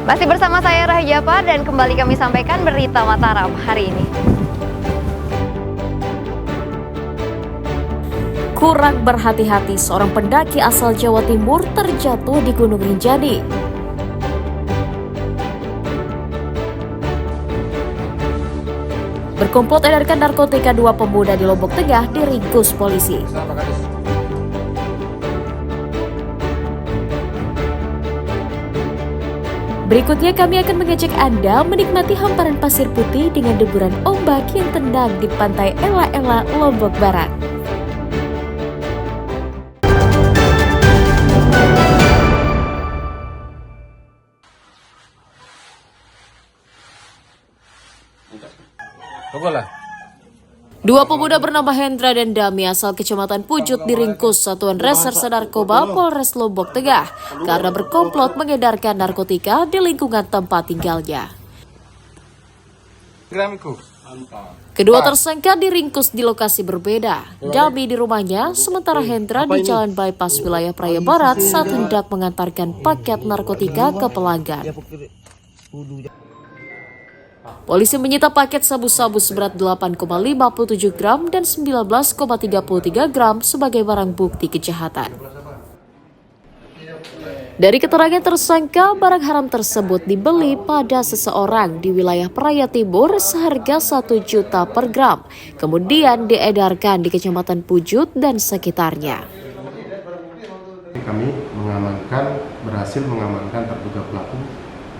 Masih bersama saya Rahjapa dan kembali kami sampaikan berita Mataram hari ini. Kurang berhati-hati, seorang pendaki asal Jawa Timur terjatuh di Gunung Rinjani. Berkomplot edarkan narkotika, dua pemuda di Lombok Tengah diringkus polisi. Berikutnya kami akan mengajak Anda menikmati hamparan pasir putih dengan deburan ombak yang tenang di pantai Ela-Ela, Lombok Barat. Dua pemuda bernama Hendra dan Dami asal Kecamatan Pujut diringkus Satuan Reserse Narkoba Polres Lombok Tengah karena berkomplot mengedarkan narkotika di lingkungan tempat tinggalnya. Kedua tersangka diringkus di lokasi berbeda. Dami di rumahnya, sementara Hendra di Jalan Bypass wilayah Praia Barat saat hendak mengantarkan paket narkotika ke pelanggan. Polisi menyita paket sabu-sabu seberat 8,57 gram dan 19,33 gram sebagai barang bukti kejahatan. Dari keterangan tersangka, barang haram tersebut dibeli pada seseorang di wilayah Praia Timur seharga 1 juta per gram, kemudian diedarkan di Kecamatan Pujut dan sekitarnya. Kami berhasil mengamankan terduga pelaku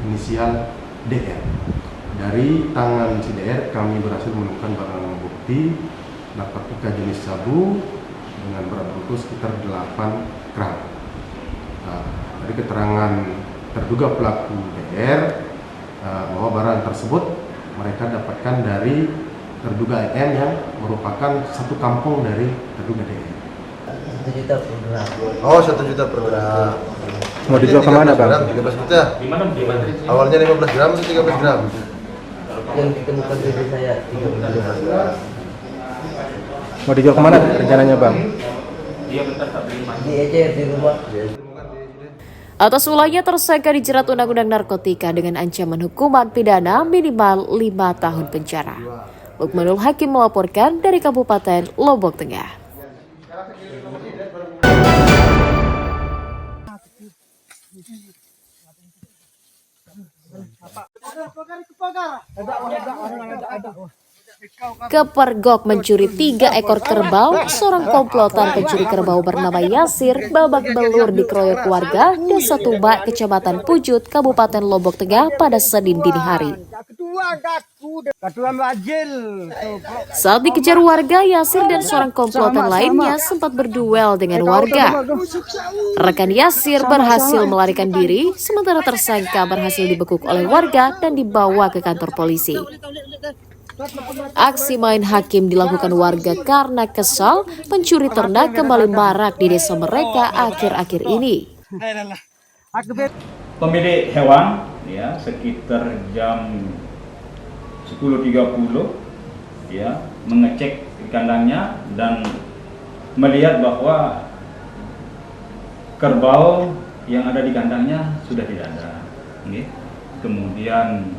inisial DR. Dari tangan si DR kami berhasil menemukan barang bukti narkotika jenis sabu dengan berat mutu sekitar 8 gram. Dari keterangan terduga pelaku DR bahwa barang tersebut mereka dapatkan dari terduga EM yang merupakan satu kampung dari terduga DR. 1 juta per gram. Oh, 1 juta per gram. Mau dijual kemana, Bang? 13 juta. Awalnya 15 gram atau 13 gram? Yang ditemukan di saya 13 gram. Mau dijual kemana rencananya, Bang? Di Ecer, di rumah. Atas ulahnya tersangka dijerat Undang-Undang Narkotika dengan ancaman hukuman pidana minimal 5 tahun penjara. Lukmanul Hakim melaporkan dari Kabupaten Lombok Tengah. Kepergok mencuri 3 ekor kerbau. Seorang komplotan pencuri kerbau bernama Yasir babak belur dikeroyok warga Desa Tumbak, Kecamatan Pujut, Kabupaten Lombok Tengah pada Senin dini hari. Saat dikejar warga, Yasir dan seorang komplotan lainnya sempat berduel dengan warga. Rekan Yasir berhasil melarikan diri, sementara tersangka berhasil dibekuk oleh warga dan dibawa ke kantor polisi. Aksi main hakim dilakukan warga karena kesal pencuri ternak kembali marak di desa mereka akhir-akhir ini. Pemilik hewan ya sekitar jam 10.30 ya mengecek di kandangnya dan melihat bahwa kerbau yang ada di kandangnya sudah tidak ada. Kemudian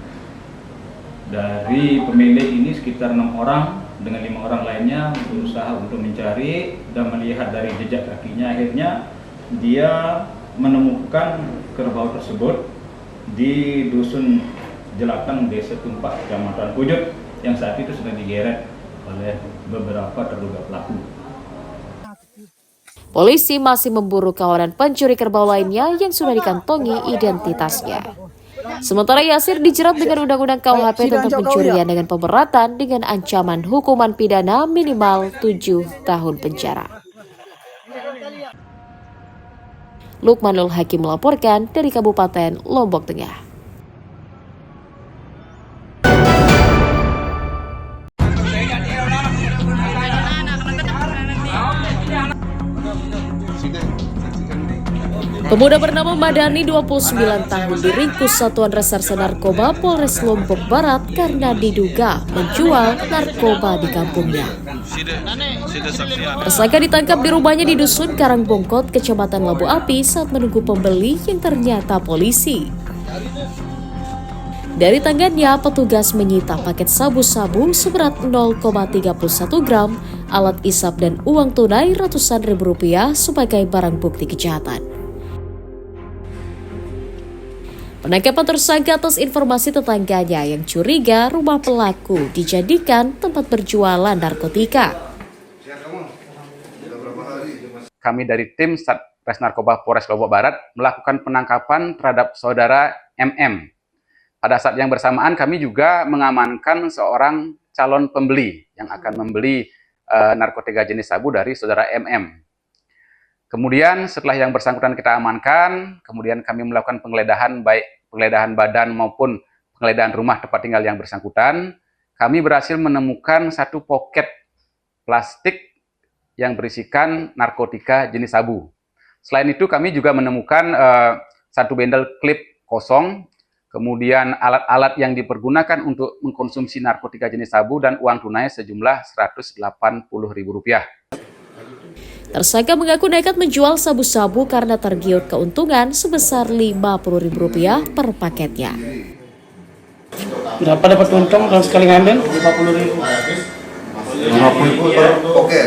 dari pemilik ini sekitar 6 orang dengan 5 orang lainnya berusaha untuk mencari dan melihat dari jejak kakinya, akhirnya dia menemukan kerbau tersebut di Dusun Jelakang, Desa Tumpak, Kecamatan Pujut yang saat itu sedang digeret oleh beberapa terduga pelaku. Polisi masih memburu kawanan pencuri kerbau lainnya yang sudah dikantongi identitasnya. Sementara Yasir dijerat dengan Undang-Undang KUHP tentang pencurian dengan pemberatan dengan ancaman hukuman pidana minimal 7 tahun penjara. Lukmanul Hakim melaporkan dari Kabupaten Lombok Tengah. Pemuda bernama Madani 29 tahun diringkus Satuan Reserse Narkoba Polres Lombok Barat karena diduga menjual narkoba di kampungnya. Tersangka ditangkap di rumahnya di Dusun Karangbongkot, Kecamatan Labu Api saat menunggu pembeli yang ternyata polisi. Dari tangannya, petugas menyita paket sabu-sabu seberat 0,31 gram, alat isap dan uang tunai ratusan ribu rupiah sebagai barang bukti kejahatan. Penangkapan tersangka atas informasi tetangganya yang curiga rumah pelaku dijadikan tempat berjualan narkotika. Kami dari tim Satres Narkoba Polres Lombok Barat melakukan penangkapan terhadap saudara MM. Pada saat yang bersamaan kami juga mengamankan seorang calon pembeli yang akan membeli narkotika jenis sabu dari saudara MM. Kemudian setelah yang bersangkutan kita amankan, kemudian kami melakukan penggeledahan baik penggeledahan badan maupun penggeledahan rumah tempat tinggal yang bersangkutan. Kami berhasil menemukan satu poket plastik yang berisikan narkotika jenis sabu. Selain itu kami juga menemukan satu bendel klip kosong, kemudian alat-alat yang dipergunakan untuk mengkonsumsi narkotika jenis sabu dan uang tunai sejumlah Rp180.000. Tersangka mengaku nekat menjual sabu-sabu karena tergiur keuntungan sebesar Rp50.000 per paketnya. Berapa dapat untung dalam sekali ngambil? 50.000 per poket.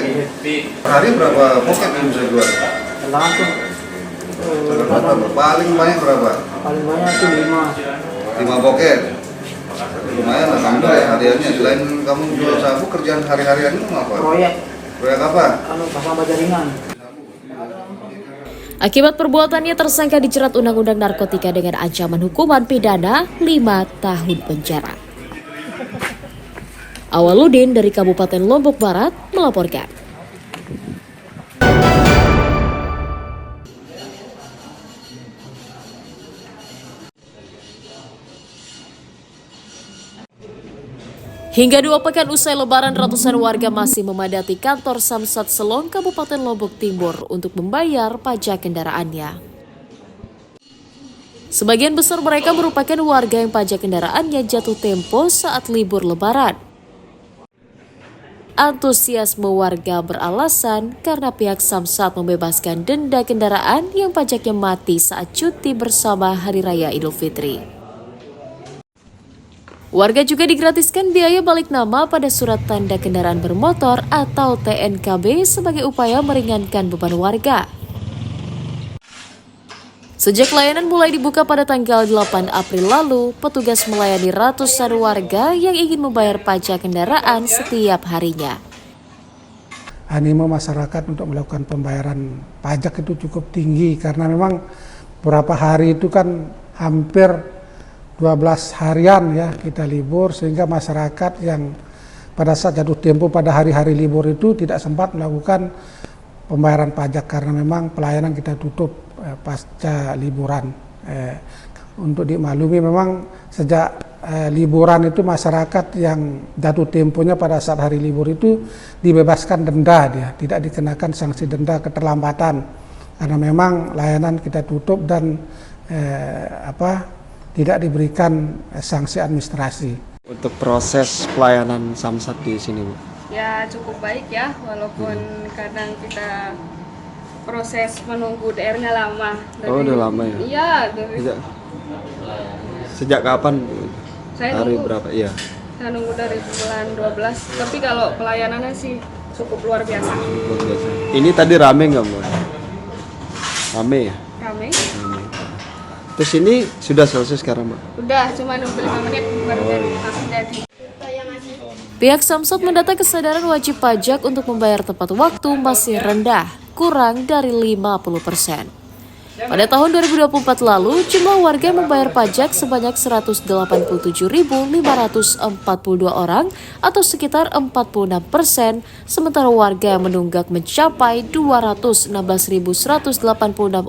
Hari berapa poket yang bisa jual? Paling banyak berapa? Paling banyak itu 5 poket. Lumayan lah kamu ya hariannya. Selain kamu jual sabu, kerjaan hari-harian itu apa? Proyek apa? Sama jaringan. Akibat perbuatannya, tersangka dijerat Undang-Undang Narkotika dengan ancaman hukuman pidana 5 tahun penjara. Awaludin dari Kabupaten Lombok Barat melaporkan. Hingga 2 pekan usai Lebaran, ratusan warga masih memadati kantor Samsat Selong, Kabupaten Lombok Timur untuk membayar pajak kendaraannya. Sebagian besar mereka merupakan warga yang pajak kendaraannya jatuh tempo saat libur Lebaran. Antusiasme warga beralasan karena pihak Samsat membebaskan denda kendaraan yang pajaknya mati saat cuti bersama Hari Raya Idul Fitri. Warga juga digratiskan biaya balik nama pada surat tanda kendaraan bermotor atau TNKB sebagai upaya meringankan beban warga. Sejak layanan mulai dibuka pada tanggal 8 April lalu, petugas melayani ratusan warga yang ingin membayar pajak kendaraan setiap harinya. Animo masyarakat untuk melakukan pembayaran pajak itu cukup tinggi karena memang beberapa hari itu kan hampir 12 harian ya kita libur, sehingga masyarakat yang pada saat jatuh tempo pada hari-hari libur itu tidak sempat melakukan pembayaran pajak karena memang pelayanan kita tutup pasca liburan. Untuk dimaklumi memang sejak liburan itu masyarakat yang jatuh temponya pada saat hari libur itu dibebaskan denda, dia tidak dikenakan sanksi denda keterlambatan karena memang layanan kita tutup dan tidak diberikan sanksi administrasi. Untuk proses pelayanan Samsat di sini, Bu? Ya cukup baik ya, walaupun kadang kita proses menunggu DR-nya lama. Udah lama ya? Iya. Sejak kapan? Saya Hari nunggu, berapa? Iya. Saya nunggu dari bulan 12, tapi kalau pelayanannya sih cukup luar biasa. Luar biasa. Ini tadi rame nggak, Bu? Rame ya? Rame. Terus ini sudah selesai sekarang, Mbak? Udah, cuma nunggu 5 menit baru jadi. Pihak Samsat mendata kesadaran wajib pajak untuk membayar tepat waktu masih rendah, kurang dari 50%. Pada tahun 2024 lalu, jumlah warga yang membayar pajak sebanyak 187.542 orang atau sekitar 46%, sementara warga yang menunggak mencapai 216.186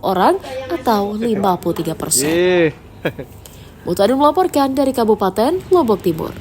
orang atau 53%. Mutadin melaporkan dari Kabupaten Lombok Timur.